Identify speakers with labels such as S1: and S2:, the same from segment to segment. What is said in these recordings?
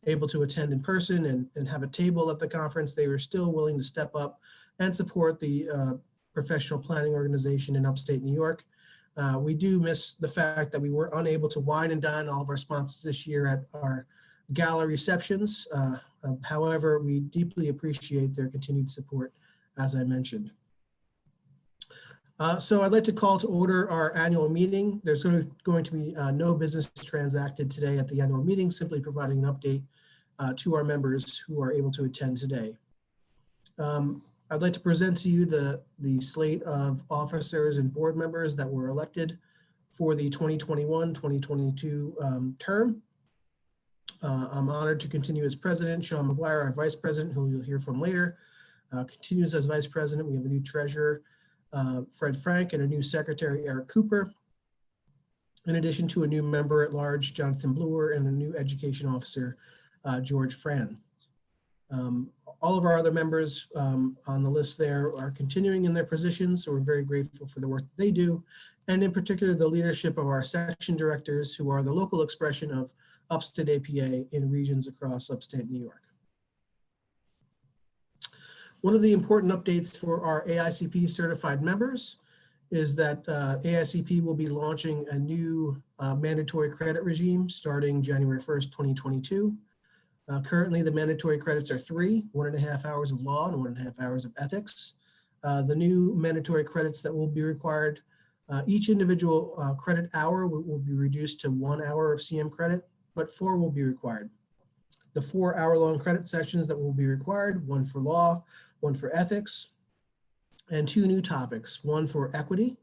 S1: able to attend in person and have a table at the conference, they were still willing to step up and support the professional planning organization in upstate New York. We do miss the fact that we were unable to wine and dine all of our sponsors this year at our gala receptions. However, we deeply appreciate their continued support, as I mentioned. So I'd like to call to order our annual meeting. There's going to be no business transacted today at the annual meeting, simply providing an update to our members who are able to attend today. I'd like to present to you the slate of officers and board members that were elected for the 2021-2022 term. I'm honored to continue as president. Sean McGuire, our vice president, who you'll hear from later, continues as vice president. We have a new treasurer, Fred Frank, and a new secretary, Eric Cooper, in addition to a new member at large, Jonathan Bluer, and a new education officer, George Fran. All of our other members on the list there are continuing in their positions, so we're very grateful for the work that they do, and in particular the leadership of our section directors, who are the local expression of Upstate APA in regions across upstate New York. One of the important updates for our AICP certified members is that AICP will be launching a new mandatory credit regime starting January 1st, 2022. Currently, the mandatory credits are 3, 1.5 hours of law and 1.5 hours of ethics. The new mandatory credits that will be required, each individual credit hour will be reduced to 1 hour of CM credit, but 4 will be required. The 4-hour-long credit sessions that will be required, 1 for law, 1 for ethics, and 2 new topics, 1 for equity,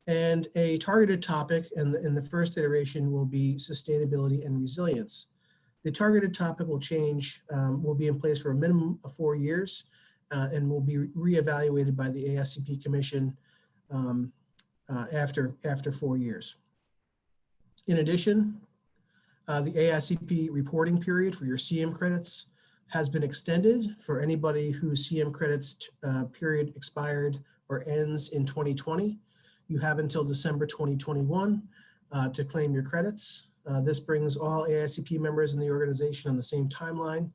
S1: and a targeted topic in the first iteration will be sustainability and resilience. The targeted topic will change, will be in place for a minimum of 4 years and will be reevaluated by the AICP Commission after 4 years. In addition, the AICP reporting period for your CM credits has been extended for anybody whose CM credits period expired or ends in 2020. You have until December 2021 to claim your credits. This brings all AICP members in the organization on the same timeline.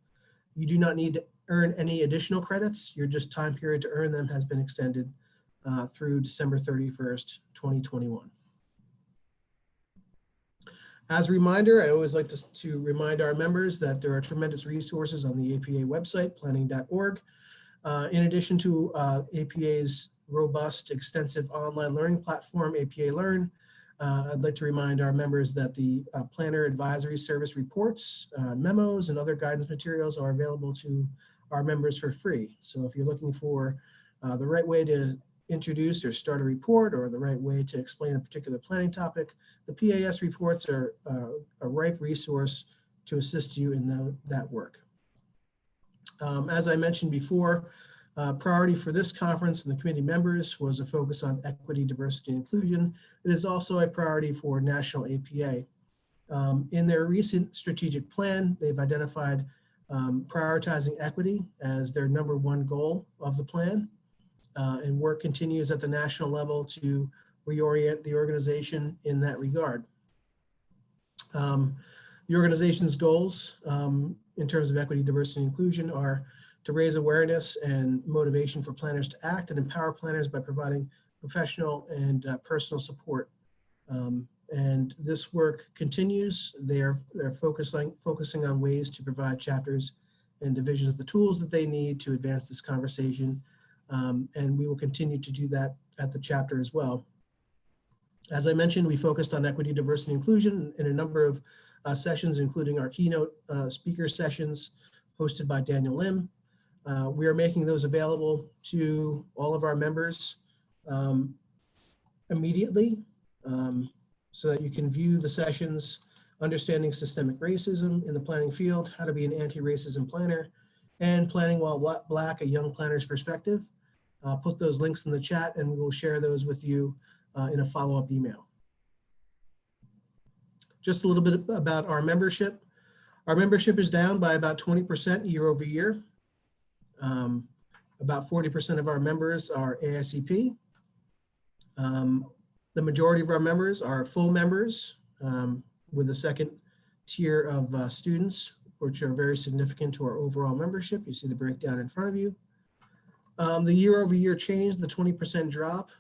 S1: You do not need to earn any additional credits. Your just time period to earn them has been extended through December 31st, 2021. As a reminder, I always like to remind our members that there are tremendous resources on the APA website, planning.org. In addition to APA's robust, extensive online learning platform, APA Learn, I'd like to remind our members that the Planner Advisory Service reports, memos, and other guidance materials are available to our members for free. So if you're looking for the right way to introduce or start a report or the right way to explain a particular planning topic, the PAS reports are a ripe resource to assist you in that work. As I mentioned before, priority for this conference and the committee members was a focus on equity, diversity, and inclusion. It is also a priority for National APA. In their recent strategic plan, they've identified prioritizing equity as their #1 goal of the plan. And work continues at the national level to reorient the organization in that regard. The organization's goals in terms of equity, diversity, and inclusion are to raise awareness and motivation for planners to act and empower planners by providing professional and personal support. And this work continues. They're focusing on ways to provide chapters and divisions the tools that they need to advance this conversation. And we will continue to do that at the chapter as well. As I mentioned, we focused on equity, diversity, and inclusion in a number of sessions, including our keynote speaker sessions hosted by Daniel Lim. We are making those available to all of our members immediately so that you can view the sessions, Understanding Systemic Racism in the Planning Field, How to be an Anti-Racism Planner, and Planning While Black, A Young Planner's Perspective. Put those links in the chat and we will share those with you in a follow-up email. Just a little bit about our membership. Our membership is down by about 20% year over year. About 40% of our members are AICP. The majority of our members are full members with a second tier of students which are very significant to our overall membership. You see the breakdown in front of you. The year-over-year change, the 20% drop,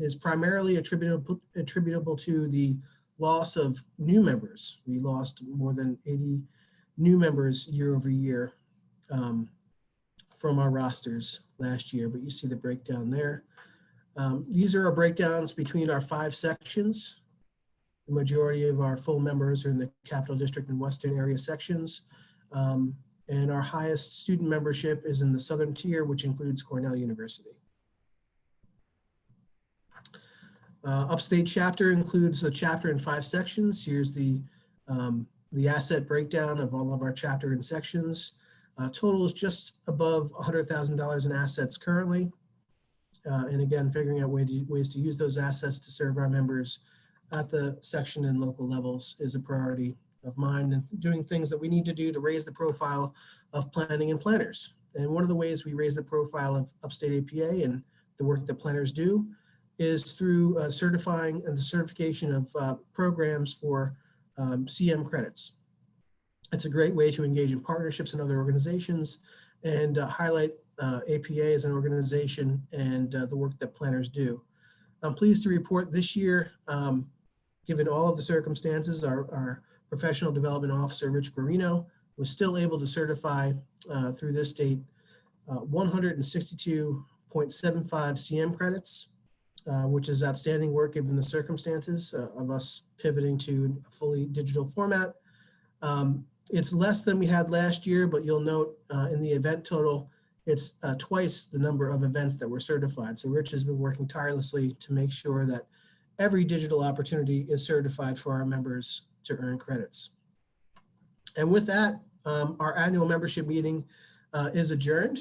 S1: is primarily attributable to the loss of new members. We lost more than 80 new members year over year from our rosters last year, but you see the breakdown there. These are our breakdowns between our 5 sections. The majority of our full members are in the Capital District and Western area sections. And our highest student membership is in the Southern tier, which includes Cornell University. Upstate chapter includes a chapter in 5 sections. Here's the asset breakdown of all of our chapter and sections. Total is just above $100,000 in assets currently. And again, figuring out ways to use those assets to serve our members at the section and local levels is a priority of mine, and doing things that we need to do to raise the profile of planning and planners. And one of the ways we raise the profile of Upstate APA and the work that planners do is through certifying and the certification of programs for CM credits. It's a great way to engage in partnerships and other organizations and highlight APA as an organization and the work that planners do. I'm pleased to report this year, given all of the circumstances, our Professional Development Officer, Rich Guarino, was still able to certify through this date 162.75 CM credits, which is outstanding work given the circumstances of us pivoting to a fully digital format. It's less than we had last year, but you'll note in the event total, it's twice the number of events that were certified. So Rich has been working tirelessly to make sure that every digital opportunity is certified for our members to earn credits. And with that, our annual membership meeting is adjourned.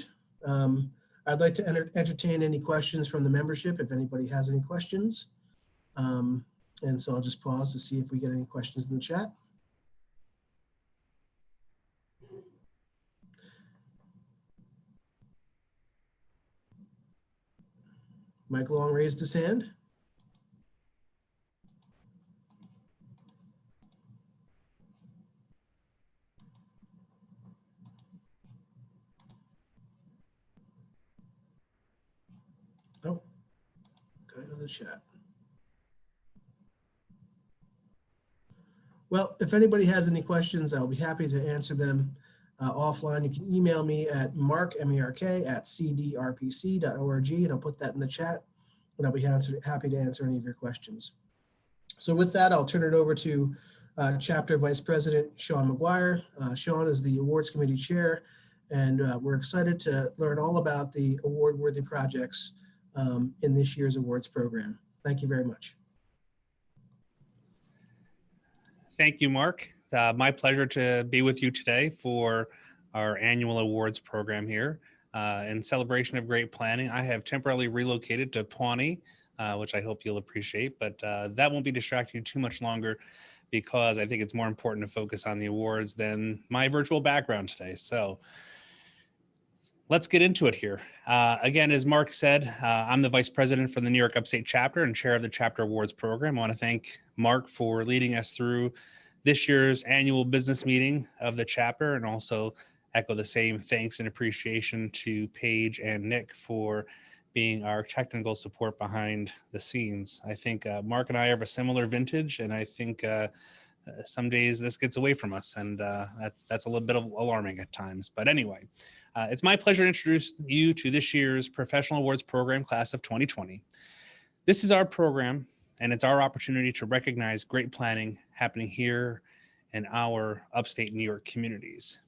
S1: I'd like to entertain any questions from the membership if anybody has any questions. And so I'll just pause to see if we get any questions in the chat. Mike Long raised his hand. Oh, go to the chat. Well, if anybody has any questions, I'll be happy to answer them offline. You can email me at mark@cdrpc.org, and I'll put that in the chat, and I'll be happy to answer any of your questions. So with that, I'll turn it over to Chapter Vice President Sean McGuire. Sean is the Awards Committee Chair, and we're excited to learn all about the award-worthy projects in this year's awards program. Thank you very much.
S2: Thank you, Mark. My pleasure to be with you today for our annual awards program here. In celebration of great planning, I have temporarily relocated to Pawnee, which I hope you'll appreciate, but that won't be distracting you too much longer because I think it's more important to focus on the awards than my virtual background today. So let's get into it here. Again, as Mark said, I'm the Vice President for the New York Upstate Chapter and Chair of the Chapter Awards Program. I want to thank Mark for leading us through this year's annual business meeting of the chapter, and also echo the same thanks and appreciation to Paige and Nick for being our technical support behind the scenes. I think Mark and I have a similar vintage, and I think some days this gets away from us, and that's a little bit of alarming at times. But anyway, it's my pleasure to introduce you to this year's Professional Awards Program, Class of 2020. This is our program, and it's our opportunity to recognize great planning happening here in our upstate New York communities.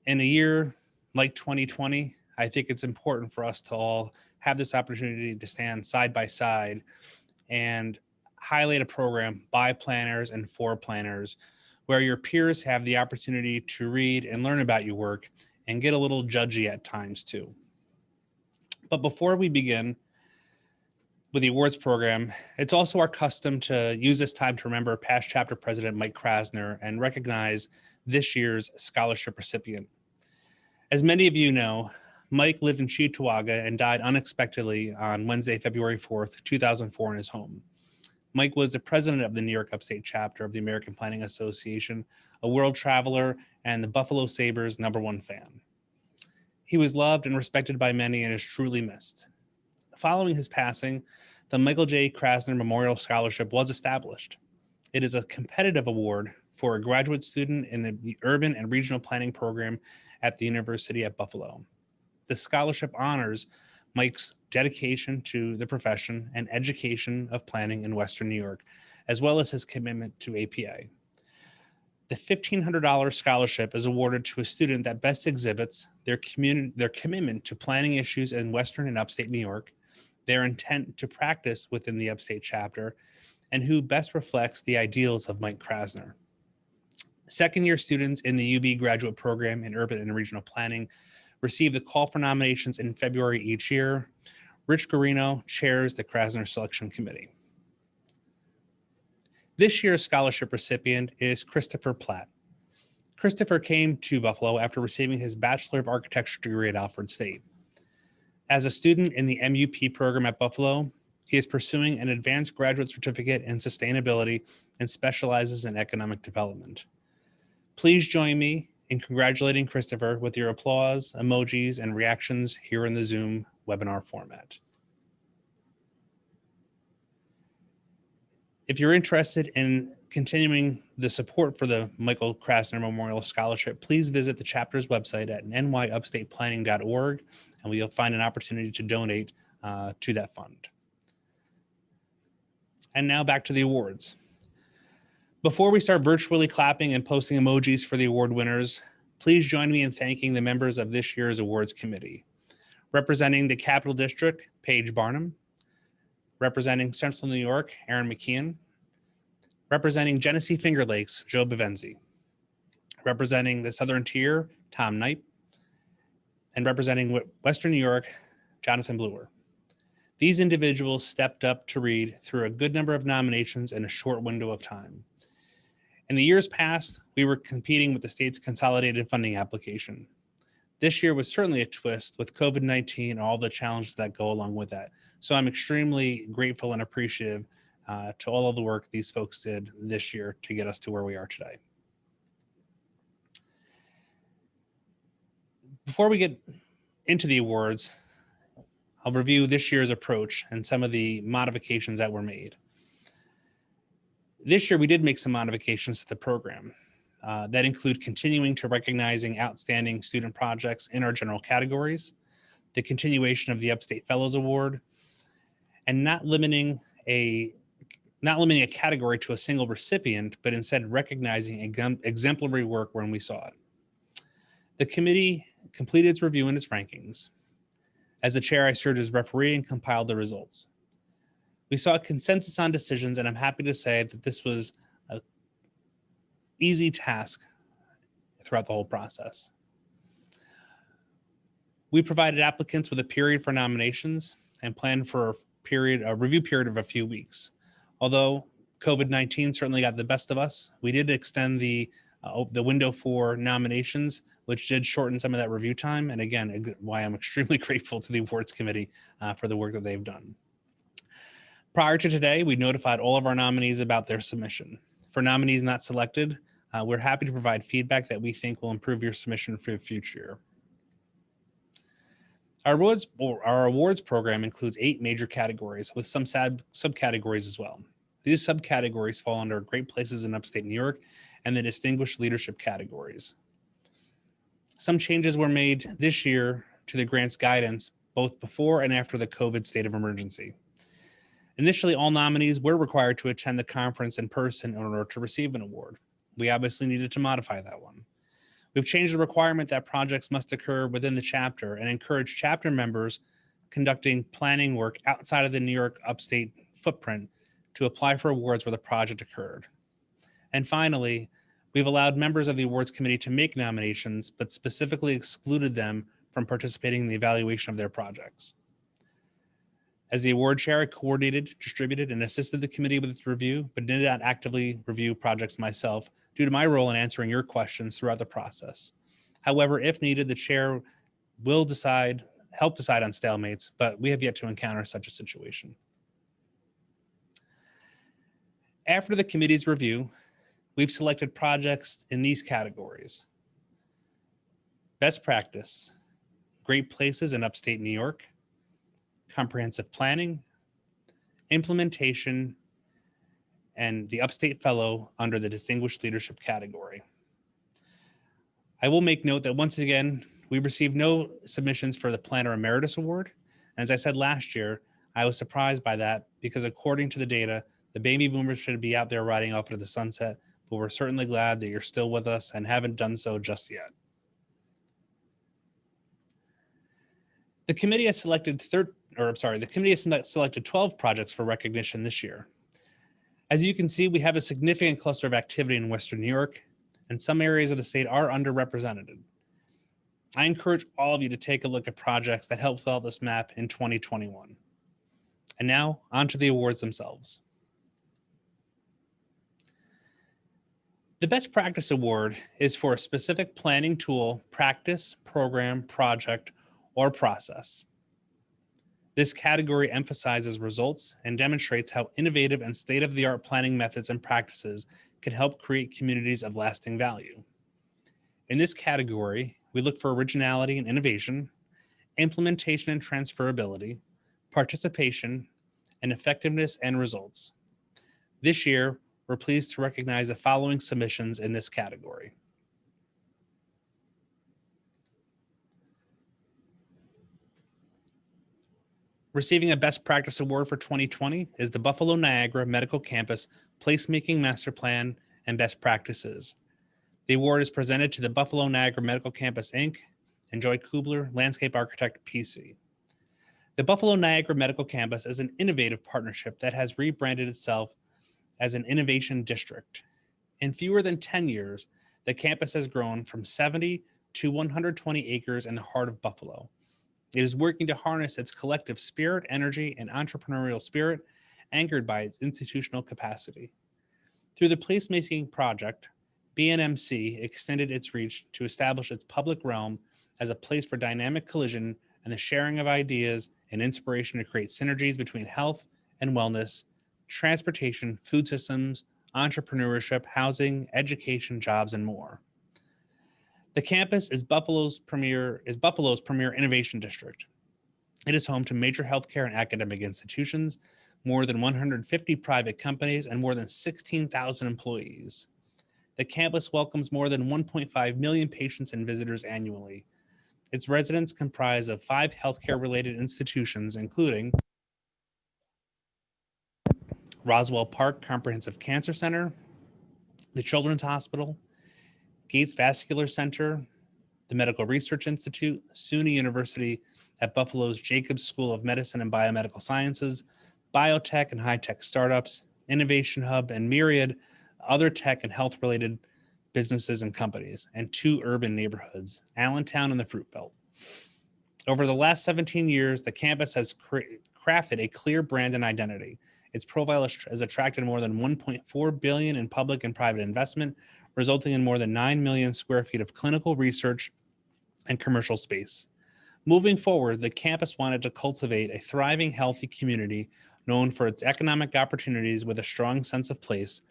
S2: In a year like 2020, I think it's important for us to all have this opportunity to stand side by side and highlight a program by planners and for planners where your peers have the opportunity to read and learn about your work and get a little judgy at times too. But before we begin with the awards program, it's also our custom to use this time to remember past chapter president Mike Krasner and recognize this year's scholarship recipient. As many of you know, Mike lived in Cheektowaga and died unexpectedly on Wednesday, February 4th, 2004 in his home. Mike was the president of the New York Upstate chapter of the American Planning Association, a world traveler, and the Buffalo Sabres' #1 fan. He was loved and respected by many and is truly missed. Following his passing, the Michael J. Krasner Memorial Scholarship was established. It is a competitive award for a graduate student in the urban and regional planning program at the University at Buffalo. The scholarship honors Mike's dedication to the profession and education of planning in Western New York, as well as his commitment to APA. The $1,500 scholarship is awarded to a student that best exhibits their commitment to planning issues in Western and Upstate New York, their intent to practice within the Upstate chapter, and who best reflects the ideals of Mike Krasner. Second-year students in the UB graduate program in urban and regional planning receive the call for nominations in February each year. Rich Garino chairs the Krasner Selection Committee. This year's scholarship recipient is Christopher Platt. Christopher came to Buffalo after receiving his Bachelor of Architecture degree at Alfred State. As a student in the MUP program at Buffalo, he is pursuing an advanced graduate certificate in sustainability and specializes in economic development. Please join me in congratulating Christopher with your applause, emojis, and reactions here in the Zoom webinar format. If you're interested in continuing the support for the Michael Krasner Memorial Scholarship, please visit the chapter's website at nyupstateplanning.org, and you'll find an opportunity to donate to that fund. And now back to the awards. Before we start virtually clapping and posting emojis for the award winners, please join me in thanking the members of this year's awards committee. Representing the Capital District, Paige Barnum. Representing Central New York, Aaron McKeon. Representing Genesee Finger Lakes, Joe Bevenzi. Representing the Southern Tier, Tom Knipe. And representing Western New York, Jonathan Bluer. These individuals stepped up to read through a good number of nominations in a short window of time. In the years past, we were competing with the state's consolidated funding application. This year was certainly a twist with COVID-19 and all the challenges that go along with that. So I'm extremely grateful and appreciative to all of the work these folks did this year to get us to where we are today. Before we get into the awards, I'll review this year's approach and some of the modifications that were made. This year, we did make some modifications to the program that include continuing to recognizing outstanding student projects in our general categories, the continuation of the Upstate Fellows Award, and not limiting a category to a single recipient, but instead recognizing exemplary work when we saw it. The committee completed its review and its rankings. As the chair, I served as referee and compiled the results. We saw a consensus on decisions, and I'm happy to say that this was an easy task throughout the whole process. We provided applicants with a period for nominations and planned for a review period of a few weeks. Although COVID-19 certainly got the best of us, we did extend the window for nominations, which did shorten some of that review time. And again, why I'm extremely grateful to the awards committee for the work that they've done. Prior to today, we notified all of our nominees about their submission. For nominees not selected, we're happy to provide feedback that we think will improve your submission for the future. Our awards program includes 8 major categories with some subcategories as well. These subcategories fall under Great Places in Upstate New York and the Distinguished Leadership categories. Some changes were made this year to the grant's guidance, both before and after the COVID state of emergency. Initially, all nominees were required to attend the conference in person in order to receive an award. We obviously needed to modify that one. We've changed the requirement that projects must occur within the chapter and encourage chapter members conducting planning work outside of the New York Upstate footprint to apply for awards where the project occurred. And finally, we've allowed members of the awards committee to make nominations, but specifically excluded them from participating in the evaluation of their projects. As the award chair, I coordinated, distributed, and assisted the committee with its review, but did not actively review projects myself due to my role in answering your questions throughout the process. However, if needed, the chair will help decide on stalemates, but we have yet to encounter such a situation. After the committee's review, we've selected projects in these categories: best practice, great places in upstate New York, comprehensive planning, implementation, and the Upstate Fellow under the Distinguished Leadership category. I will make note that once again, we received no submissions for the Planner Emeritus Award. And as I said last year, I was surprised by that because according to the data, the baby boomers should be out there riding off into the sunset, but we're certainly glad that you're still with us and haven't done so just yet. The committee has selected 12 projects for recognition this year. As you can see, we have a significant cluster of activity in Western New York, and some areas of the state are underrepresented. I encourage all of you to take a look at projects that help fill out this map in 2021. And now, on to the awards themselves. The Best Practice Award is for a specific planning tool, practice, program, project, or process. This category emphasizes results and demonstrates how innovative and state-of-the-art planning methods and practices can help create communities of lasting value. In this category, we look for originality and innovation, implementation and transferability, participation, and effectiveness and results. This year, we're pleased to recognize the following submissions in this category. Receiving a Best Practice Award for 2020 is the Buffalo Niagara Medical Campus Placemaking Master Plan and Best Practices. The award is presented to the Buffalo Niagara Medical Campus, Inc. and Joy Kubler, Landscape Architect, PC. The Buffalo Niagara Medical Campus is an innovative partnership that has rebranded itself as an innovation district. In fewer than 10 years, the campus has grown from 70 to 120 acres in the heart of Buffalo. It is working to harness its collective spirit, energy, and entrepreneurial spirit, anchored by its institutional capacity. Through the Placemaking project, BNMC extended its reach to establish its public realm as a place for dynamic collision and the sharing of ideas and inspiration to create synergies between health and wellness, transportation, food systems, entrepreneurship, housing, education, jobs, and more. The campus is Buffalo's premier innovation district. It is home to major healthcare and academic institutions, more than 150 private companies, and more than 16,000 employees. The campus welcomes more than 1.5 million patients and visitors annually. Its residents comprise of 5 healthcare-related institutions, including Roswell Park Comprehensive Cancer Center, the Children's Hospital, Gates Vascular Center, the Medical Research Institute, SUNY University at Buffalo's Jacobs School of Medicine and Biomedical Sciences, biotech and high-tech startups, Innovation Hub, and myriad other tech and health-related businesses and companies, and 2 urban neighborhoods, Allentown and the Fruit Belt. Over the last 17 years, the campus has crafted a clear brand and identity. Its profile has attracted more than $1.4 billion in public and private investment, resulting in more than 9 million square feet of clinical research and commercial space. Moving forward, the campus wanted to cultivate a thriving, healthy community known for its economic opportunities with a strong sense of place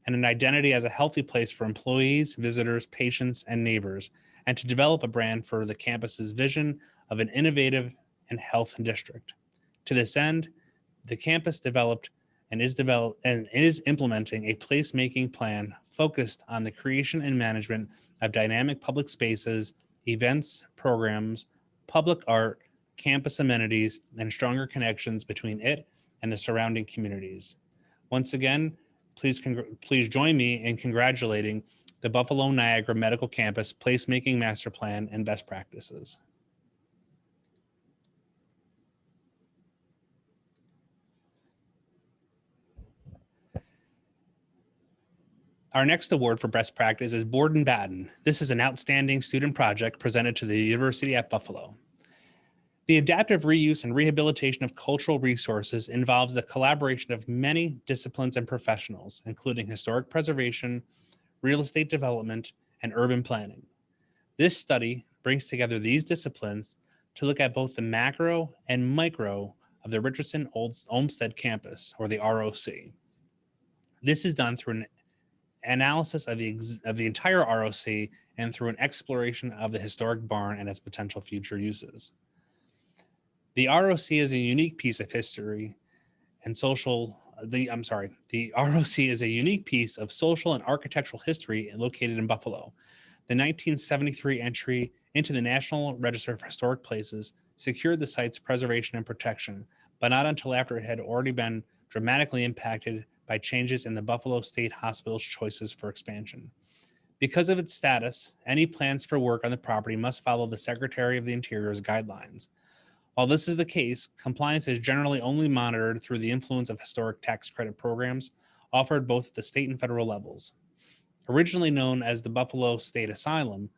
S2: and an identity as a healthy place for employees, visitors, patients, and neighbors, and to develop a brand for the campus's vision of an innovative and health district. To this end, the campus developed and is implementing a placemaking plan focused on the creation and management of dynamic public spaces, events, programs, public art, campus amenities, and stronger connections between it and the surrounding communities. Once again, please join me in congratulating the Buffalo Niagara Medical Campus Placemaking Master Plan and Best Practices. Our next award for best practice is Board and Batten. This is an outstanding student project presented to the University at Buffalo. The adaptive reuse and rehabilitation of cultural resources involves the collaboration of many disciplines and professionals, including historic preservation, real estate development, and urban planning. This study brings together these disciplines to look at both the macro and micro of the Richardson Olmsted campus, or the ROC. This is done through an analysis of the entire ROC and through an exploration of the historic barn and its potential future uses. The ROC is a unique piece of history and the ROC is a unique piece of social and architectural history located in Buffalo. The 1973 entry into the National Register of Historic Places secured the site's preservation and protection, but not until after it had already been dramatically impacted by changes in the Buffalo State Hospital's choices for expansion. Because of its status, any plans for work on the property must follow the Secretary of the Interior's guidelines. While this is the case, compliance is generally only monitored through the influence of historic tax credit programs offered both at the state and federal levels. Originally known as the Buffalo State Asylum,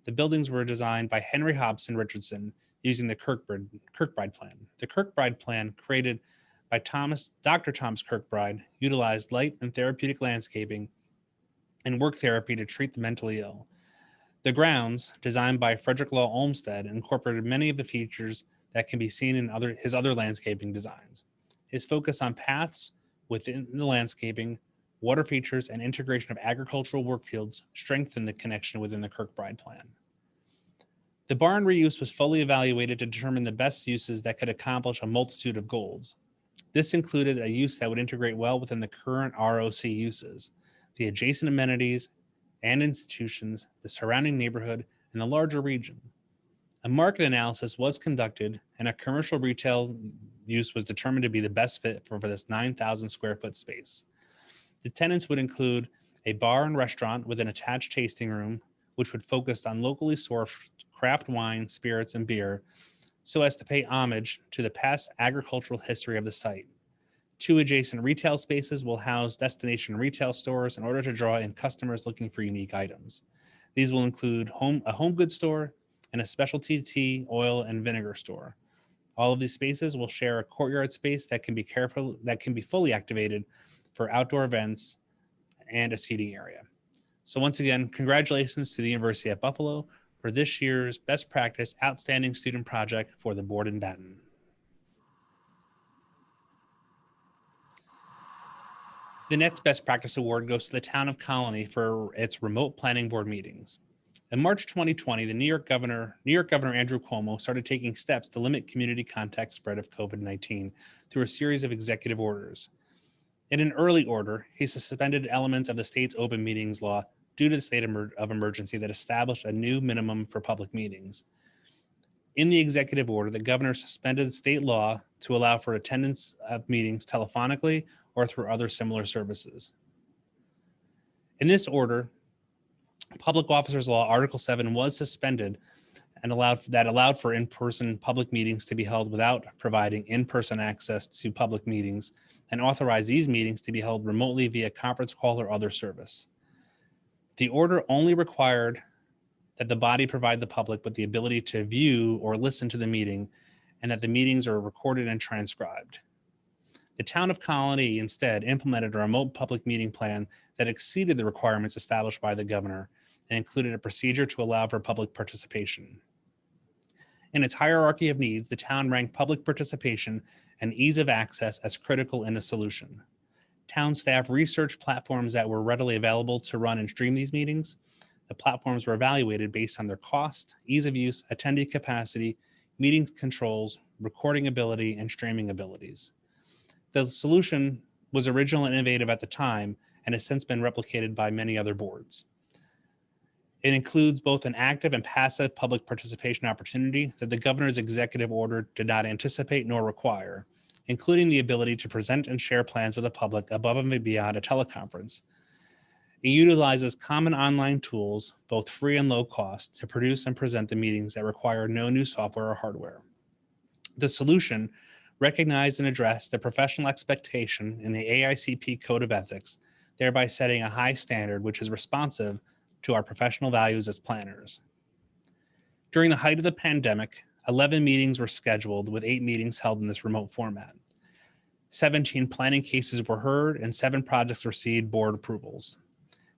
S2: the buildings were designed by Henry Hobson Richardson using the Kirkbride Plan. The Kirkbride Plan, created by Dr. Thomas Kirkbride, utilized light and therapeutic landscaping and work therapy to treat the mentally ill. The grounds, designed by Frederick Law Olmsted, incorporated many of the features that can be seen in his other landscaping designs. His focus on paths within the landscaping, water features, and integration of agricultural work fields strengthened the connection within the Kirkbride Plan. The barn reuse was fully evaluated to determine the best uses that could accomplish a multitude of goals. This included a use that would integrate well within the current ROC uses, the adjacent amenities and institutions, the surrounding neighborhood, and the larger region. A market analysis was conducted, and a commercial retail use was determined to be the best fit for this 9,000 square foot space. The tenants would include a bar and restaurant with an attached tasting room, which would focus on locally sourced craft wine, spirits, and beer, so as to pay homage to the past agricultural history of the site. 2 adjacent retail spaces will house destination retail stores in order to draw in customers looking for unique items. These will include a home goods store and a specialty tea, oil, and vinegar store. All of these spaces will share a courtyard space that can be fully activated for outdoor events and a seating area. So once again, congratulations to the University of Buffalo for this year's Best Practice Outstanding Student Project for the board in Batten. The next Best Practice Award goes to the town of Colonie for its remote planning board meetings. In March 2020, the New York Governor Andrew Cuomo started taking steps to limit community contact spread of COVID-19 through a series of executive orders. In an early order, he suspended elements of the state's open meetings law due to the state of emergency that established a new minimum for public meetings. In the executive order, the governor suspended state law to allow for attendance of meetings telephonically or through other similar services. In this order, Public Officers Law Article 7 was suspended and allowed for in-person public meetings to be held without providing in-person access to public meetings, and authorized these meetings to be held remotely via conference call or other service. The order only required that the body provide the public with the ability to view or listen to the meeting, and that the meetings are recorded and transcribed. The town of Colonie instead implemented a remote public meeting plan that exceeded the requirements established by the governor and included a procedure to allow for public participation. In its hierarchy of needs, the town ranked public participation and ease of access as critical in the solution. Town staff researched platforms that were readily available to run and stream these meetings. The platforms were evaluated based on their cost, ease of use, attendee capacity, meeting controls, recording ability, and streaming abilities. The solution was original and innovative at the time and has since been replicated by many other boards. It includes both an active and passive public participation opportunity that the governor's executive order did not anticipate nor require, including the ability to present and share plans with the public above and beyond a teleconference. It utilizes common online tools, both free and low cost, to produce and present the meetings that require no new software or hardware. The solution recognized and addressed the professional expectation in the AICP Code of Ethics, thereby setting a high standard which is responsive to our professional values as planners. During the height of the pandemic, 11 meetings were scheduled, with 8 meetings held in this remote format. 17 planning cases were heard and 7 projects received board approvals.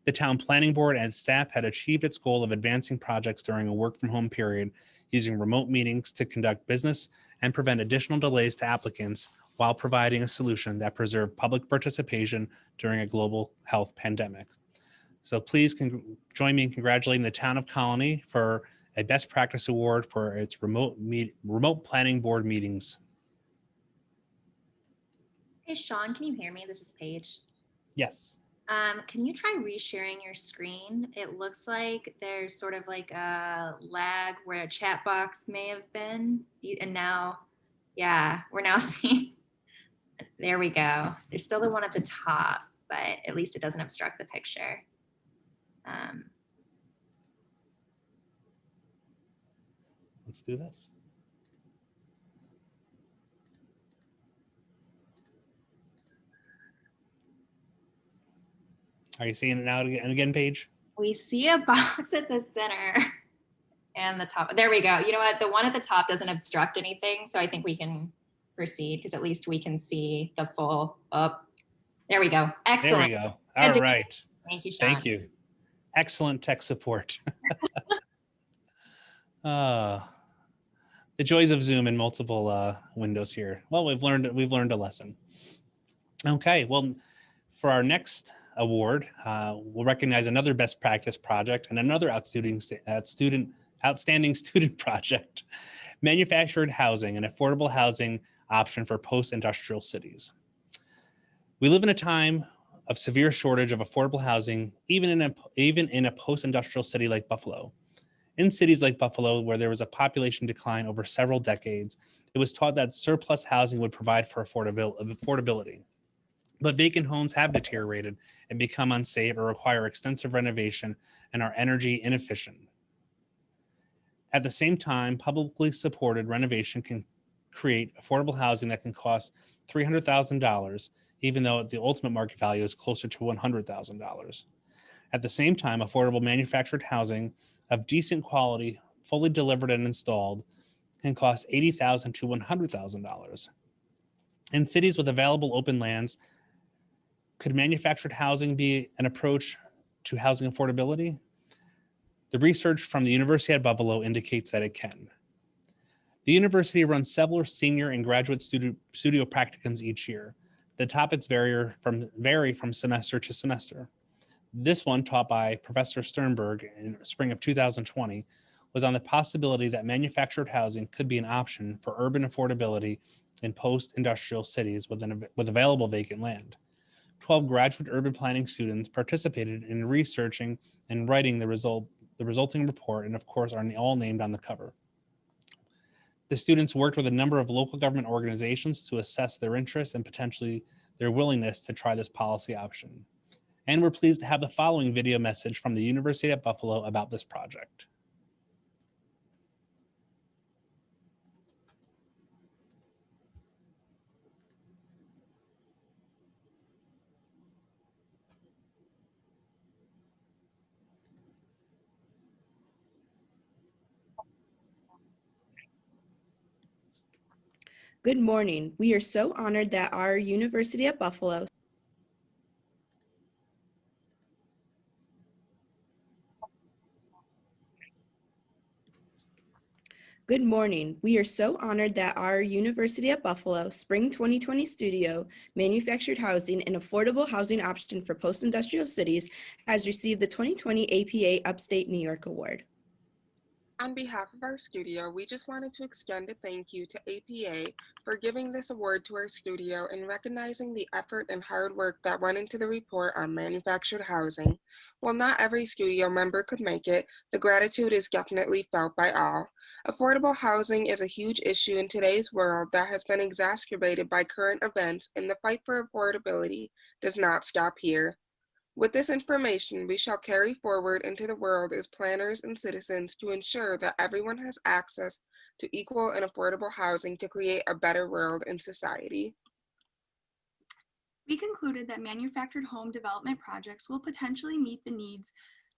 S2: The town planning board and staff had achieved its goal of advancing projects during a work from home period using remote meetings to conduct business and prevent additional delays to applicants while providing a solution that preserved public participation during a global health pandemic. So please join me in congratulating the town of Colonie for a best practice award for its remote planning board meetings.
S3: Hey, Sean, can you hear me? This is Paige.
S2: Yes.
S3: Can you try resharing your screen? It looks like there's sort of like a lag where a chat box may have been. And now, yeah, we're now seeing, there we go. There's still the one at the top, but at least it doesn't obstruct the picture.
S2: Let's do this. Are you seeing it now again, Paige?
S3: We see a box at the center and the top. There we go. You know what? The one at the top doesn't obstruct anything. So I think we can proceed because at least we can see the full up. There we go. Excellent.
S2: There we go. All right.
S3: Thank you, Sean.
S2: Thank you. Excellent tech support. The joys of Zoom in multiple windows here. Well, we've learned a lesson. Okay, well, for our next award, we'll recognize another best practice project and another outstanding student project, manufactured housing, an affordable housing option for post-industrial cities. We live in a time of severe shortage of affordable housing, even in a post-industrial city like Buffalo. In cities like Buffalo, where there was a population decline over several decades, it was taught that surplus housing would provide for affordability. But vacant homes have deteriorated and become unsafe or require extensive renovation and are energy inefficient. At the same time, publicly supported renovation can create affordable housing that can cost $300,000, even though the ultimate market value is closer to $100,000. At the same time, affordable manufactured housing of decent quality, fully delivered and installed, can cost $80,000 to $100,000. In cities with available open lands, could manufactured housing be an approach to housing affordability? The research from the University at Buffalo indicates that it can. The university runs several senior and graduate studio practicums each year. The topics vary from semester to semester. This one, taught by Professor Sternberg in spring of 2020, was on the possibility that manufactured housing could be an option for urban affordability in post-industrial cities with available vacant land. 12 graduate urban planning students participated in researching and writing the resulting report, and of course are all named on the cover. The students worked with a number of local government organizations to assess their interests and potentially their willingness to try this policy option. And we're pleased to have the following video message from the University at Buffalo about this project.
S4: Good morning. We are so honored that our University at Buffalo Good morning. We are so honored that our University at Buffalo Spring 2020 Studio Manufactured Housing, an affordable housing option for post-industrial cities, has received the 2020 APA Upstate New York Award.
S5: On behalf of our studio, we just wanted to extend a thank you to APA for giving this award to our studio and recognizing the effort and hard work that went into the report on manufactured housing. While not every studio member could make it, the gratitude is definitely felt by all. Affordable housing is a huge issue in today's world that has been exacerbated by current events, and the fight for affordability does not stop here. With this information, we shall carry forward into the world as planners and citizens to ensure that everyone has access to equal and affordable housing to create a better world and society.
S6: We concluded that manufactured home development projects will potentially meet the needs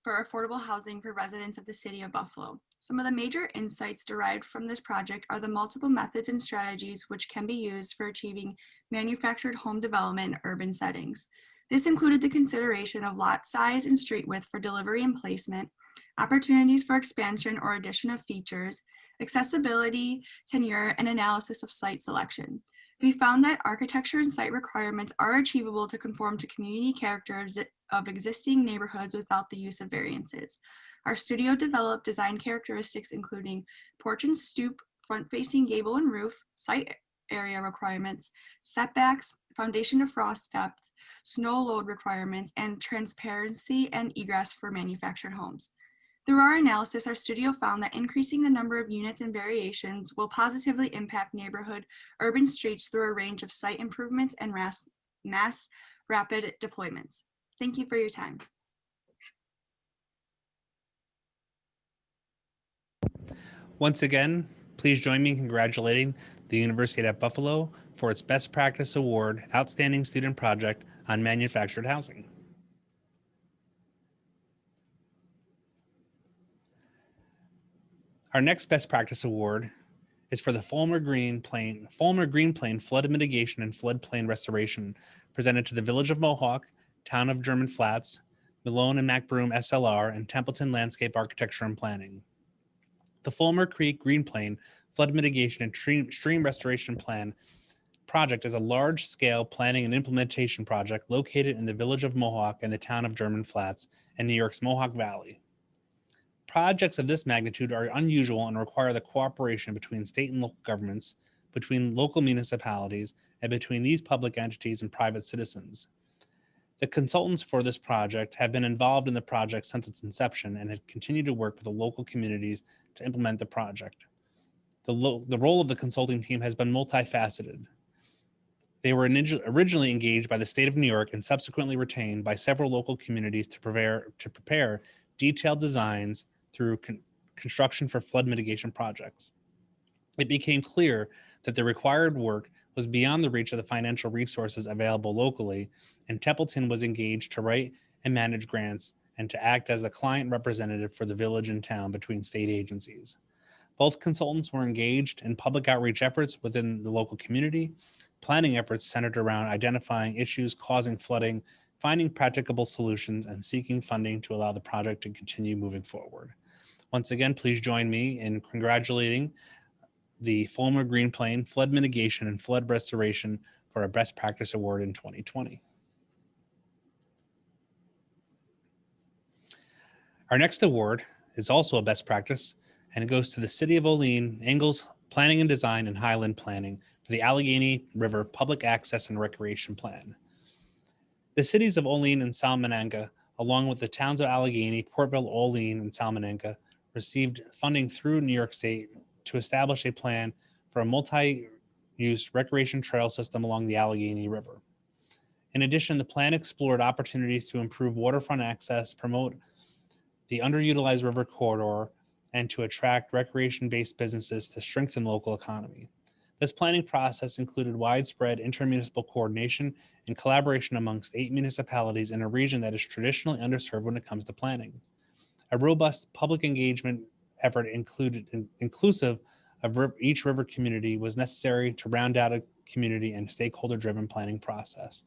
S6: for affordable housing for residents of the city of Buffalo. Some of the major insights derived from this project are the multiple methods and strategies which can be used for achieving manufactured home development in urban settings. This included the consideration of lot size and street width for delivery and placement, opportunities for expansion or addition of features, accessibility, tenure, and analysis of site selection. We found that architecture and site requirements are achievable to conform to community character of existing neighborhoods without the use of variances. Our studio developed design characteristics including porch and stoop, front-facing gable and roof, site area requirements, setbacks, foundation to frost depth, snow load requirements, and transparency and egress for manufactured homes. Through our analysis, our studio found that increasing the number of units and variations will positively impact neighborhood urban streets through a range of site improvements and mass rapid deployments. Thank you for your time.
S2: Once again, please join me in congratulating the University at Buffalo for its Best Practice Award Outstanding Student Project on Manufactured Housing. Our next Best Practice Award is for the Fulmer Green Plain Flood Mitigation and Floodplain Restoration, presented to the Village of Mohawk, Town of German Flats, Malone and MacBroom SLR, and Templeton Landscape Architecture and Planning. The Fulmer Creek Green Plain Flood Mitigation and Stream Restoration Plan project is a large-scale planning and implementation project located in the Village of Mohawk and the Town of German Flats in New York's Mohawk Valley. Projects of this magnitude are unusual and require the cooperation between state and local governments, between local municipalities, and between these public entities and private citizens. The consultants for this project have been involved in the project since its inception and have continued to work with the local communities to implement the project. The role of the consulting team has been multifaceted. They were originally engaged by the state of New York and subsequently retained by several local communities to prepare detailed designs through construction for flood mitigation projects. It became clear that the required work was beyond the reach of the financial resources available locally, and Templeton was engaged to write and manage grants and to act as the client representative for the village and town between state agencies. Both consultants were engaged in public outreach efforts within the local community, planning efforts centered around identifying issues causing flooding, finding practicable solutions, and seeking funding to allow the project to continue moving forward. Once again, please join me in congratulating the Fulmer Green Plain Flood Mitigation and Flood Restoration for a Best Practice Award in 2020. Our next award is also a best practice, and it goes to the City of Olean, Ingalls Planning and Design, and Highland Planning for the Allegheny River Public Access and Recreation Plan. The cities of Olean and Salamanca, along with the towns of Allegheny, Portville, Olean, and Salamanca, received funding through New York State to establish a plan for a multi-use recreation trail system along the Allegheny River. In addition, the plan explored opportunities to improve waterfront access, promote the underutilized river corridor, and to attract recreation-based businesses to strengthen local economy. This planning process included widespread intermunicipal coordination and collaboration amongst 8 municipalities in a region that is traditionally underserved when it comes to planning. A robust public engagement effort inclusive of each river community was necessary to round out a community and stakeholder-driven planning process.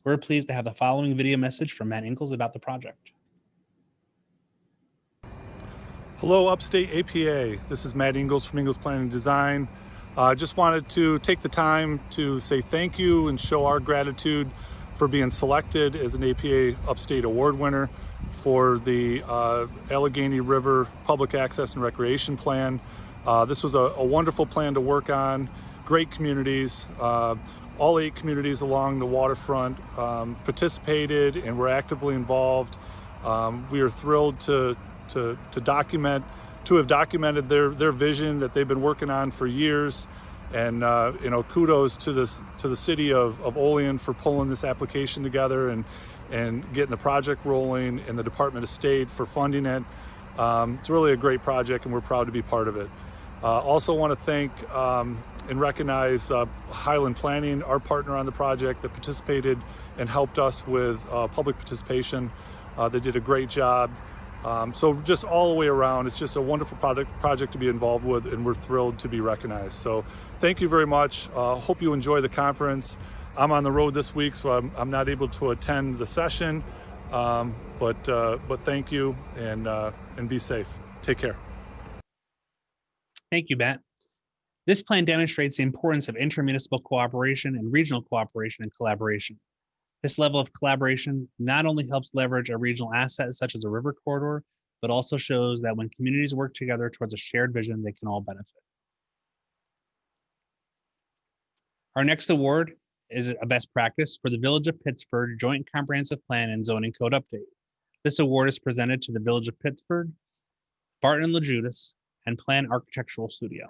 S2: We're pleased to have the following video message from Matt Ingalls about the project.
S7: Hello, Upstate APA. This is Matt Ingalls from Ingalls Planning and Design. Just wanted to take the time to say thank you and show our gratitude for being selected as an APA Upstate Award winner for the Allegheny River Public Access and Recreation Plan. This was a wonderful plan to work on. Great communities. All 8 communities along the waterfront participated and were actively involved. We are thrilled to have documented their vision that they've been working on for years, and kudos to the city of Olean for pulling this application together and getting the project rolling, and the Department of State for funding it. It's really a great project, and we're proud to be part of it. Also want to thank and recognize Highland Planning, our partner on the project, that participated and helped us with public participation. They did a great job. So just all the way around, it's just a wonderful project to be involved with, and we're thrilled to be recognized. So thank you very much. Hope you enjoy the conference. I'm on the road this week, so I'm not able to attend the session, but thank you, and be safe. Take care.
S2: Thank you, Matt. This plan demonstrates the importance of intermunicipal cooperation and regional cooperation and collaboration. This level of collaboration not only helps leverage a regional asset such as a river corridor, but also shows that when communities work together towards a shared vision, they can all benefit. Our next award is a best practice for the Village of Pittsford Joint Comprehensive Plan and Zoning Code Update. This award is presented to the Village of Pittsford, Barton and LaJudas, and Plan Architectural Studio.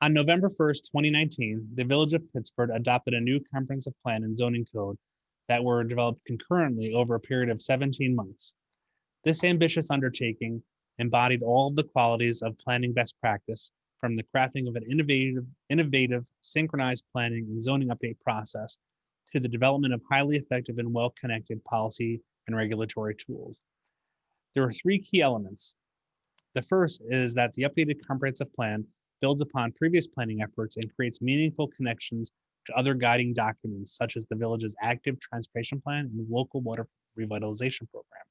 S2: On November 1st, 2019, the Village of Pittsford adopted a new comprehensive plan and zoning code that were developed concurrently over a period of 17 months. This ambitious undertaking embodied all of the qualities of planning best practice, from the crafting of an innovative, synchronized planning and zoning update process to the development of highly effective and well-connected policy and regulatory tools. There are three key elements. The first is that the updated comprehensive plan builds upon previous planning efforts and creates meaningful connections to other guiding documents, such as the village's active transportation plan and local water revitalization program.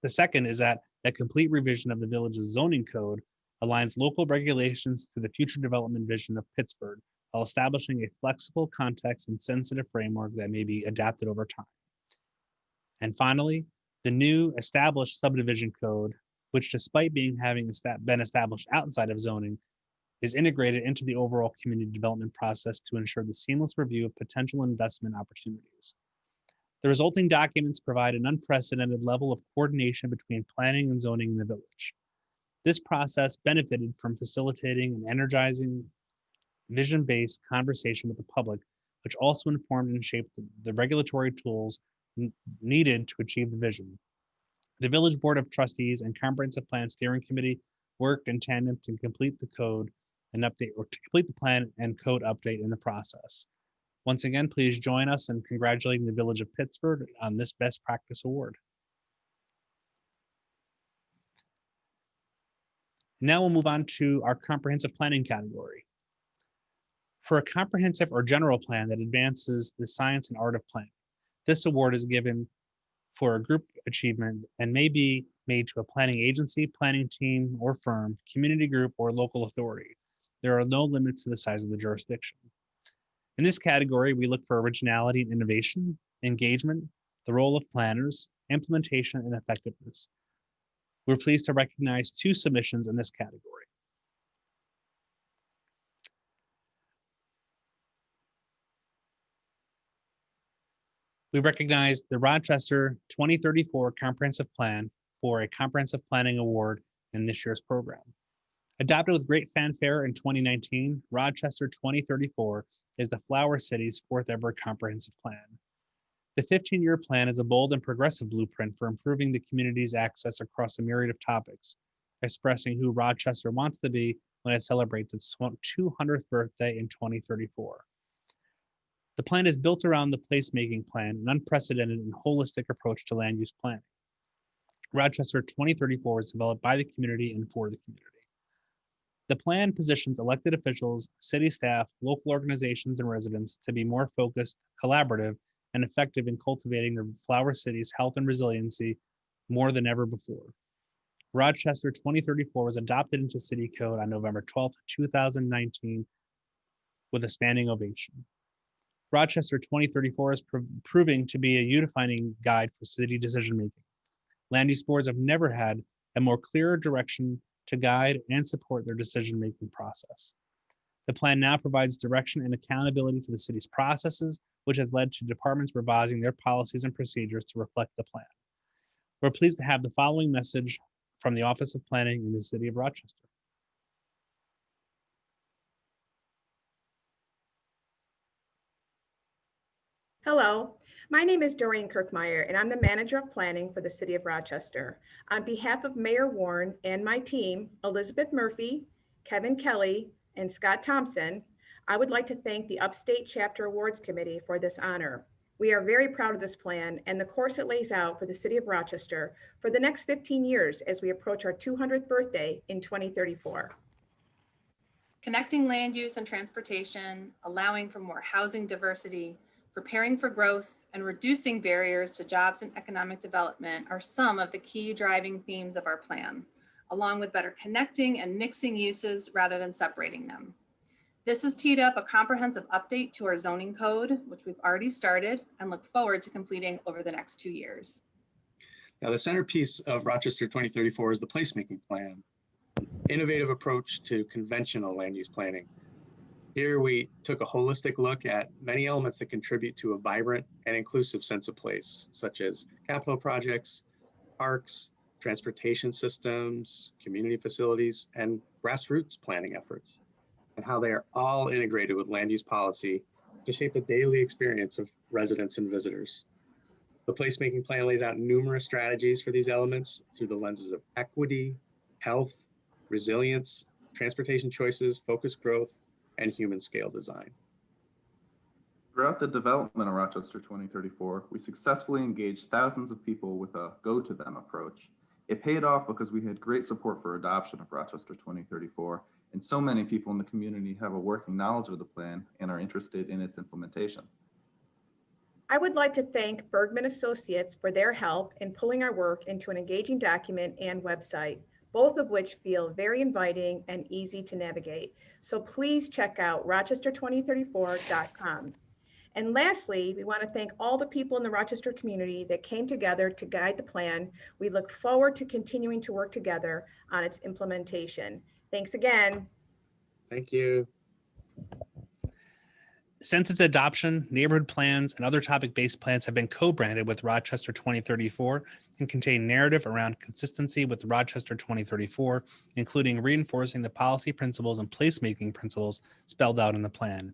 S2: The second is that a complete revision of the village's zoning code aligns local regulations to the future development vision of Pittsford, while establishing a flexible context and sensitive framework that may be adapted over time. And finally, the new established subdivision code, which despite having been established outside of zoning, is integrated into the overall community development process to ensure the seamless review of potential investment opportunities. The resulting documents provide an unprecedented level of coordination between planning and zoning in the village. This process benefited from facilitating and energizing vision-based conversation with the public, which also informed and shaped the regulatory tools needed to achieve the vision. The Village Board of Trustees and Comprehensive Plan Steering Committee worked in tandem to complete the code and update, or to complete the plan and code update in the process. Once again, please join us in congratulating the Village of Pittsford on this Best Practice Award. Now we'll move on to our comprehensive planning category. For a comprehensive or general plan that advances the science and art of planning, this award is given for a group achievement and may be made to a planning agency, planning team or firm, community group, or local authority. There are no limits to the size of the jurisdiction. In this category, we look for originality and innovation, engagement, the role of planners, implementation, and effectiveness. We're pleased to recognize 2 submissions in this category. We recognize the Rochester 2034 Comprehensive Plan for a Comprehensive Planning Award in this year's program. Adopted with great fanfare in 2019, Rochester 2034 is the Flower City's 4th ever comprehensive plan. The 15-year plan is a bold and progressive blueprint for improving the community's access across a myriad of topics, expressing who Rochester wants to be when it celebrates its 200th birthday in 2034. The plan is built around the placemaking plan, an unprecedented and holistic approach to land use planning. Rochester 2034 is developed by the community and for the community. The plan positions elected officials, city staff, local organizations, and residents to be more focused, collaborative, and effective in cultivating the Flower City's health and resiliency more than ever before. Rochester 2034 was adopted into City Code on November 12, 2019, with a standing ovation. Rochester 2034 is proving to be a unifying guide for city decision-making. Land use boards have never had a more clearer direction to guide and support their decision-making process. The plan now provides direction and accountability to the city's processes, which has led to departments revising their policies and procedures to reflect the plan. We're pleased to have the following message from the Office of Planning in the City of Rochester.
S8: Hello, my name is Doreen Kirkmeyer, and I'm the Manager of Planning for the City of Rochester. On behalf of Mayor Warren and my team, Elizabeth Murphy, Kevin Kelly, and Scott Thompson, I would like to thank the Upstate Chapter Awards Committee for this honor. We are very proud of this plan and the course it lays out for the City of Rochester for the next 15 years as we approach our 200th birthday in 2034.
S9: Connecting land use and transportation, allowing for more housing diversity, preparing for growth, and reducing barriers to jobs and economic development are some of the key driving themes of our plan, along with better connecting and mixing uses rather than separating them. This has teed up a comprehensive update to our zoning code, which we've already started and look forward to completing over the next 2 years.
S10: Now, the centerpiece of Rochester 2034 is the placemaking plan, an innovative approach to conventional land use planning. Here we took a holistic look at many elements that contribute to a vibrant and inclusive sense of place, such as capital projects, parks, transportation systems, community facilities, and grassroots planning efforts, and how they are all integrated with land use policy to shape the daily experience of residents and visitors. The placemaking plan lays out numerous strategies for these elements through the lenses of equity, health, resilience, transportation choices, focused growth, and human scale design.
S11: Throughout the development of Rochester 2034, we successfully engaged thousands of people with a go-to-them approach. It paid off because we had great support for adoption of Rochester 2034, and so many people in the community have a working knowledge of the plan and are interested in its implementation.
S8: I would like to thank Bergman Associates for their help in pulling our work into an engaging document and website, both of which feel very inviting and easy to navigate. So please check out rochester2034.com. And lastly, we want to thank all the people in the Rochester community that came together to guide the plan. We look forward to continuing to work together on its implementation. Thanks again.
S10: Thank you.
S2: Since its adoption, neighborhood plans and other topic-based plans have been co-branded with Rochester 2034 and contain narrative around consistency with Rochester 2034, including reinforcing the policy principles and placemaking principles spelled out in the plan.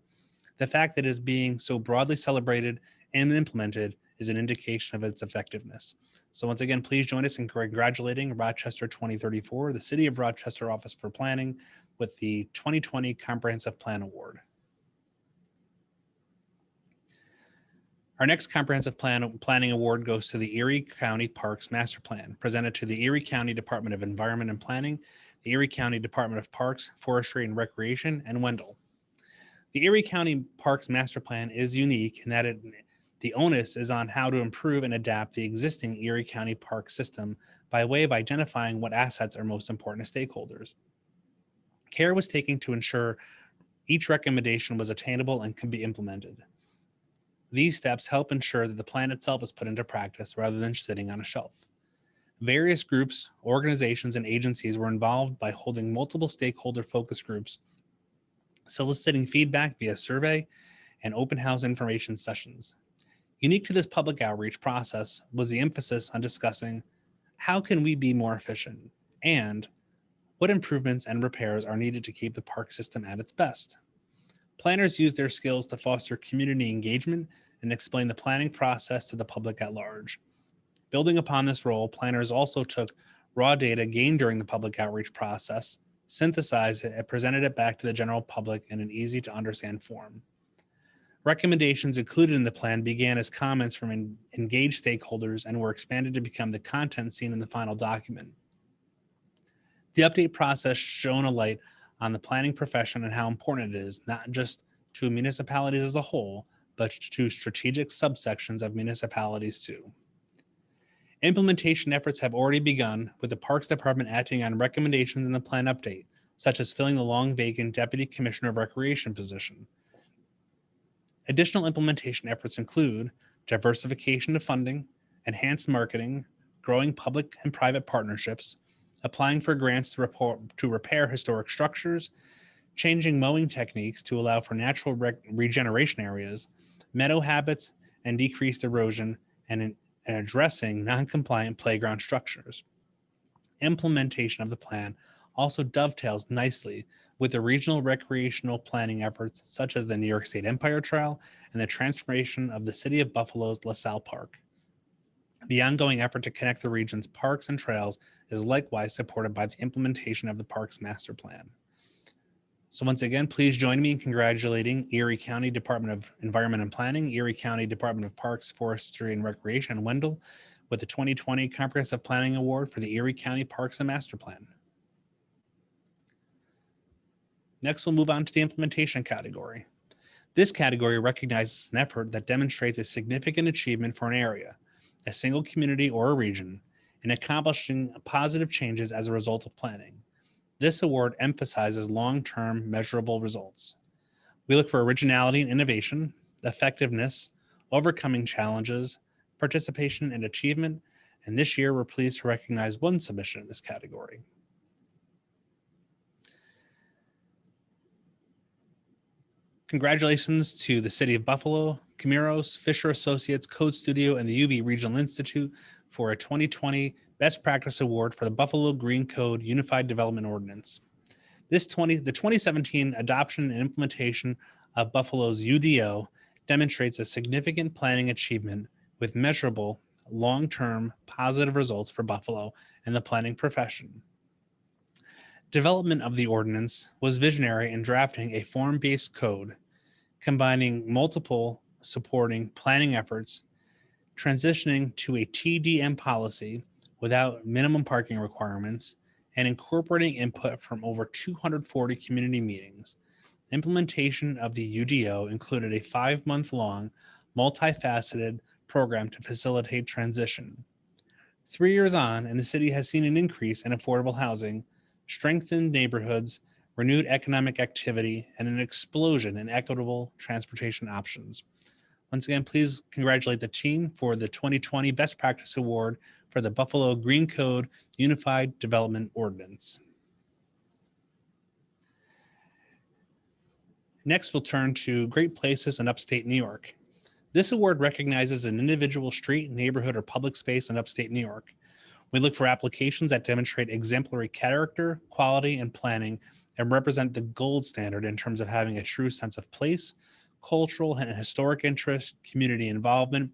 S2: The fact that it is being so broadly celebrated and implemented is an indication of its effectiveness. So once again, please join us in congratulating Rochester 2034, the City of Rochester Office for Planning, with the 2020 Comprehensive Plan Award. Our next Comprehensive Planning Award goes to the Erie County Parks Master Plan, presented to the Erie County Department of Environment and Planning, the Erie County Department of Parks, Forestry and Recreation, and Wendell. The Erie County Parks Master Plan is unique in that the onus is on how to improve and adapt the existing Erie County Park system by way of identifying what assets are most important to stakeholders. Care was taken to ensure each recommendation was attainable and could be implemented. These steps help ensure that the plan itself is put into practice rather than sitting on a shelf. Various groups, organizations, and agencies were involved by holding multiple stakeholder focus groups, soliciting feedback via survey and open house information sessions. Unique to this public outreach process was the emphasis on discussing how can we be more efficient and what improvements and repairs are needed to keep the park system at its best. Planners use their skills to foster community engagement and explain the planning process to the public at large. Building upon this role, planners also took raw data gained during the public outreach process, synthesized it, and presented it back to the general public in an easy to understand form. Recommendations included in the plan began as comments from engaged stakeholders and were expanded to become the content seen in the final document. The update process shone a light on the planning profession and how important it is, not just to municipalities as a whole, but to strategic subsections of municipalities too. Implementation efforts have already begun, with the Parks Department acting on recommendations in the plan update, such as filling the long vacant Deputy Commissioner of Recreation position. Additional implementation efforts include diversification of funding, enhanced marketing, growing public and private partnerships, applying for grants to repair historic structures, changing mowing techniques to allow for natural regeneration areas, meadow habits, and decreased erosion, and addressing non-compliant playground structures. Implementation of the plan also dovetails nicely with the regional recreational planning efforts such as the New York State Empire Trail and the transformation of the City of Buffalo's LaSalle Park. The ongoing effort to connect the region's parks and trails is likewise supported by the implementation of the Parks Master Plan. So once again, please join me in congratulating Erie County Department of Environment and Planning, Erie County Department of Parks, Forestry and Recreation, and Wendell with the 2020 Comprehensive Planning Award for the Erie County Parks and Master Plan. Next, we'll move on to the implementation category. This category recognizes an effort that demonstrates a significant achievement for an area, a single community, or a region in accomplishing positive changes as a result of planning. This award emphasizes long-term measurable results. We look for originality and innovation, effectiveness, overcoming challenges, participation, and achievement, and this year we're pleased to recognize one submission in this category. Congratulations to the City of Buffalo, Camiros, Fisher Associates, Code Studio, and the UB Regional Institute for a 2020 Best Practice Award for the Buffalo Green Code Unified Development Ordinance. The 2017 adoption and implementation of Buffalo's UDO demonstrates a significant planning achievement with measurable, long-term positive results for Buffalo and the planning profession. Development of the ordinance was visionary in drafting a form-based code, combining multiple supporting planning efforts, transitioning to a TDM policy without minimum parking requirements, and incorporating input from over 240 community meetings. Implementation of the UDO included a 5-month-long, multifaceted program to facilitate transition. 3 years on, and the city has seen an increase in affordable housing, strengthened neighborhoods, renewed economic activity, and an explosion in equitable transportation options. Once again, please congratulate the team for the 2020 Best Practice Award for the Buffalo Green Code Unified Development Ordinance. Next, we'll turn to Great Places in Upstate New York. This award recognizes an individual street, neighborhood, or public space in Upstate New York. We look for applications that demonstrate exemplary character, quality, and planning, and represent the gold standard in terms of having a true sense of place, cultural and historic interest, community involvement,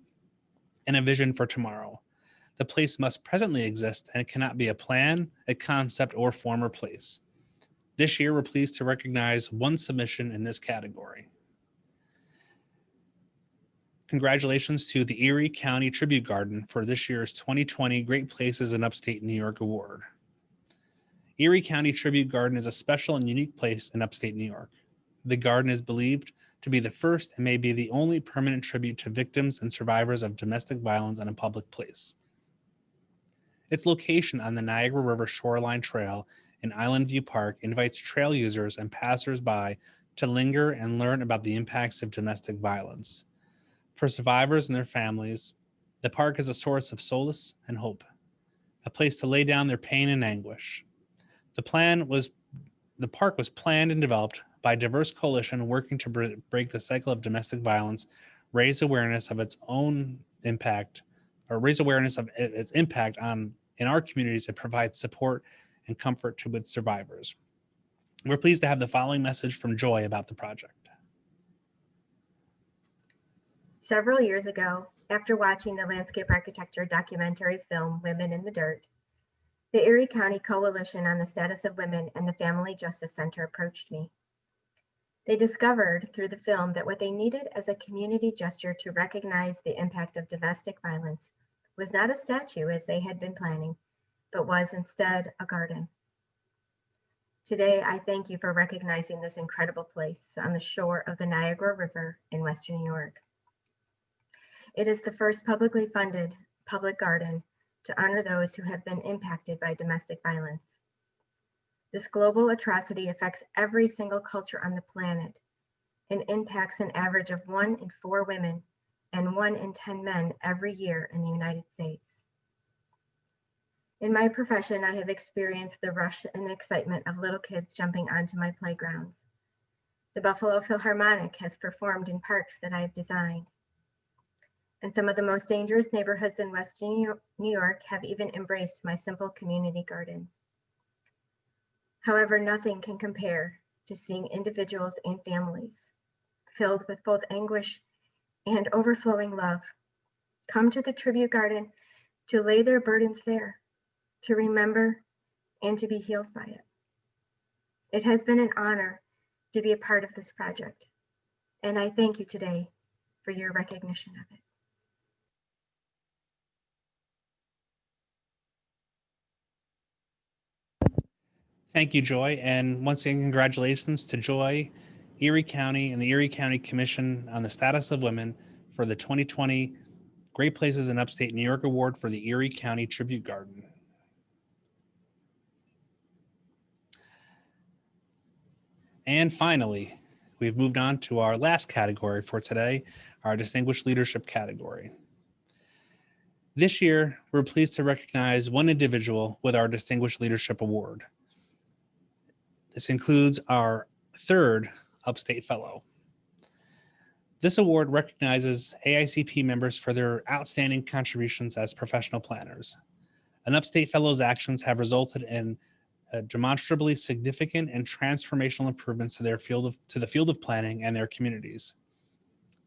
S2: and a vision for tomorrow. The place must presently exist, and it cannot be a plan, a concept, or former place. This year, we're pleased to recognize one submission in this category. Congratulations to the Erie County Tribute Garden for this year's 2020 Great Places in Upstate New York Award. Erie County Tribute Garden is a special and unique place in Upstate New York. The garden is believed to be the first and may be the only permanent tribute to victims and survivors of domestic violence in a public place. Its location on the Niagara River Shoreline Trail in Island View Park invites trail users and passers-by to linger and learn about the impacts of domestic violence. For survivors and their families, the park is a source of solace and hope, a place to lay down their pain and anguish. The park was planned and developed by a diverse coalition working to break the cycle of domestic violence, raise awareness of its impact on in our communities, and provide support and comfort to its survivors. We're pleased to have the following message from Joy about the project.
S12: Several years ago, after watching the landscape architecture documentary film Women in the Dirt, the Erie County Coalition on the Status of Women and the Family Justice Center approached me. They discovered through the film that what they needed as a community gesture to recognize the impact of domestic violence was not a statue as they had been planning, but was instead a garden. Today, I thank you for recognizing this incredible place on the shore of the Niagara River in Western New York. It is the first publicly funded public garden to honor those who have been impacted by domestic violence. This global atrocity affects every single culture on the planet and impacts an average of 1 in 4 women and 1 in 10 men every year in the United States. In my profession, I have experienced the rush and excitement of little kids jumping onto my playgrounds. The Buffalo Philharmonic has performed in parks that I have designed. And some of the most dangerous neighborhoods in Western New York have even embraced my simple community gardens. However, nothing can compare to seeing individuals and families filled with both anguish and overflowing love come to the tribute garden to lay their burdens there, to remember and to be healed by it. It has been an honor to be a part of this project, and I thank you today for your recognition of it.
S2: Thank you, Joy. And once again, congratulations to Joy, Erie County and the Erie County Commission on the Status of Women for the 2020 Great Places in Upstate New York Award for the Erie County Tribute Garden. And finally, we've moved on to our last category for today, our Distinguished Leadership category. This year, we're pleased to recognize one individual with our Distinguished Leadership Award. This includes our third Upstate Fellow. This award recognizes AICP members for their outstanding contributions as professional planners. An Upstate Fellow's actions have resulted in demonstrably significant and transformational improvements to the field of planning and their communities.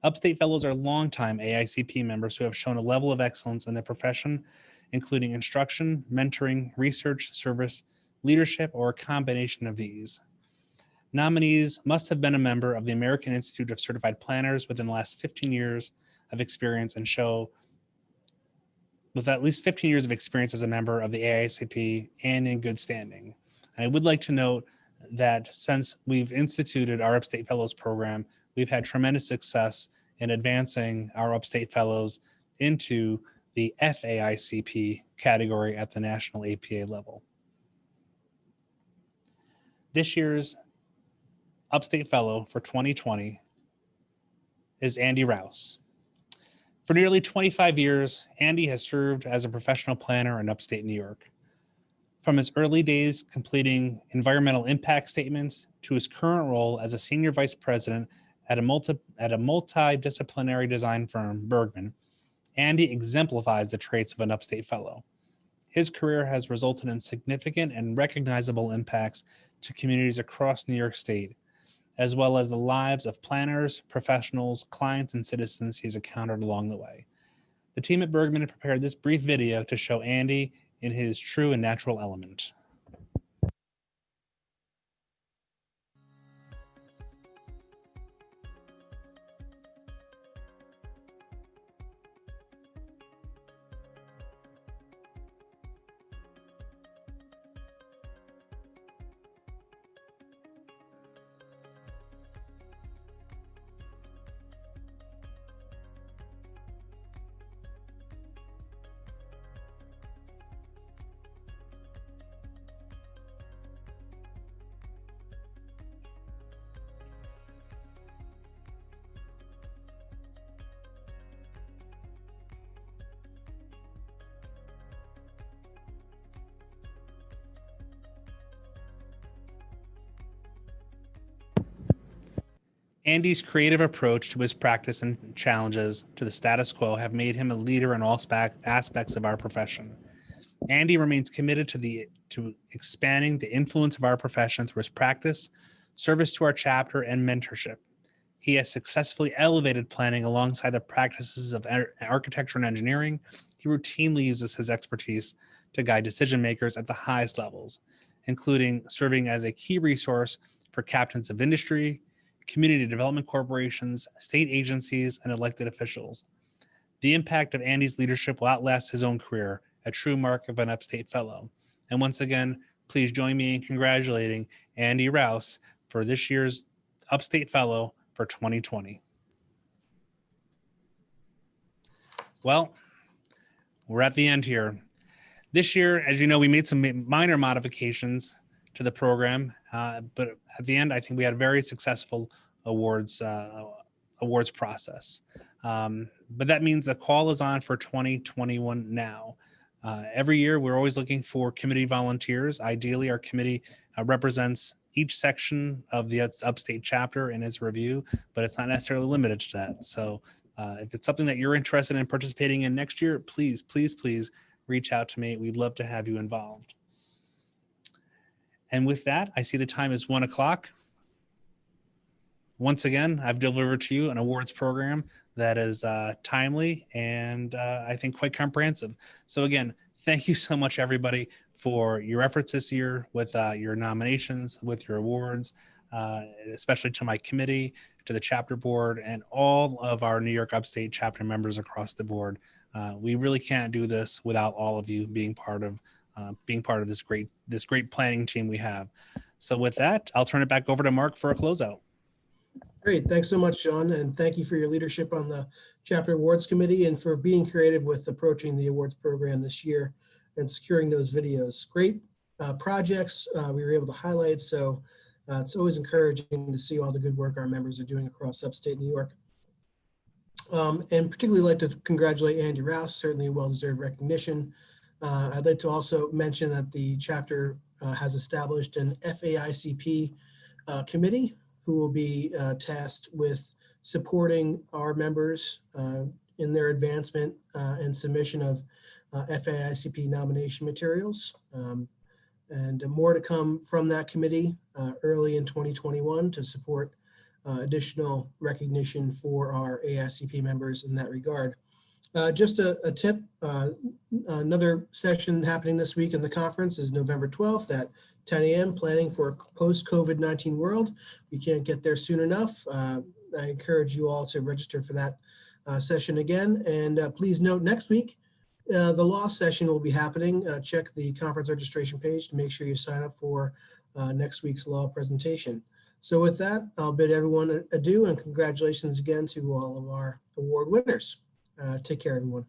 S2: Upstate Fellows are longtime AICP members who have shown a level of excellence in their profession, including instruction, mentoring, research, service, leadership, or a combination of these. Nominees must have been a member of the American Institute of Certified Planners within the last 15 years of experience and show with at least 15 years of experience as a member of the AICP and in good standing. I would like to note that since we've instituted our Upstate Fellows program, we've had tremendous success in advancing our Upstate Fellows into the FAICP category at the national APA level. This year's Upstate Fellow for 2020 is Andy Rouse. For nearly 25 years, Andy has served as a professional planner in upstate New York. From his early days completing environmental impact statements to his current role as a senior vice president at a multidisciplinary design firm, Bergman, Andy exemplifies the traits of an Upstate Fellow. His career has resulted in significant and recognizable impacts to communities across New York State, as well as the lives of planners, professionals, clients, and citizens he's encountered along the way. The team at Bergman had prepared this brief video to show Andy in his true and natural element. Andy's creative approach to his practice and challenges to the status quo have made him a leader in all aspects of our profession. Andy remains committed to expanding the influence of our profession through his practice, service to our chapter, and mentorship. He has successfully elevated planning alongside the practices of architecture and engineering. He routinely uses his expertise to guide decision makers at the highest levels, including serving as a key resource for captains of industry, community development corporations, state agencies, and elected officials. The impact of Andy's leadership will outlast his own career, a true mark of an Upstate Fellow. And once again, please join me in congratulating Andy Rouse for this year's Upstate Fellow for 2020. Well, we're at the end here. This year, as you know, we made some minor modifications to the program, but at the end, I think we had a very successful awards process. But that means the call is on for 2021 now. Every year, we're always looking for committee volunteers. Ideally, our committee represents each section of the Upstate chapter in its review, but it's not necessarily limited to that. So if it's something that you're interested in participating in next year, please, please, please reach out to me. We'd love to have you involved. And with that, I see the time is 1 o'clock. Once again, I've delivered to you an awards program that is timely and I think quite comprehensive. So again, thank you so much, everybody, for your efforts this year with your nominations, with your awards, especially to my committee, to the chapter board, and all of our New York Upstate chapter members across the board. We really can't do this without all of you being part of this great planning team we have. So with that, I'll turn it back over to Mark for a closeout.
S1: Great. Thanks so much, John. And thank you for your leadership on the Chapter Awards Committee and for being creative with approaching the awards program this year and securing those videos. Great projects we were able to highlight. So it's always encouraging to see all the good work our members are doing across upstate New York. And particularly like to congratulate Andy Rouse, certainly a well-deserved recognition. I'd like to also mention that the chapter has established an FAICP committee who will be tasked with supporting our members in their advancement and submission of FAICP nomination materials. And more to come from that committee early in 2021 to support additional recognition for our AICP members in that regard. Just a tip, another session happening this week in the conference is November 12th at 10 a.m. planning for a post-COVID-19 world. We can't get there soon enough. I encourage you all to register for that session again. And please note next week, the law session will be happening. Check the conference registration page to make sure you sign up for next week's law presentation. So with that, I'll bid everyone adieu and congratulations again to all of our award winners. Take care, everyone.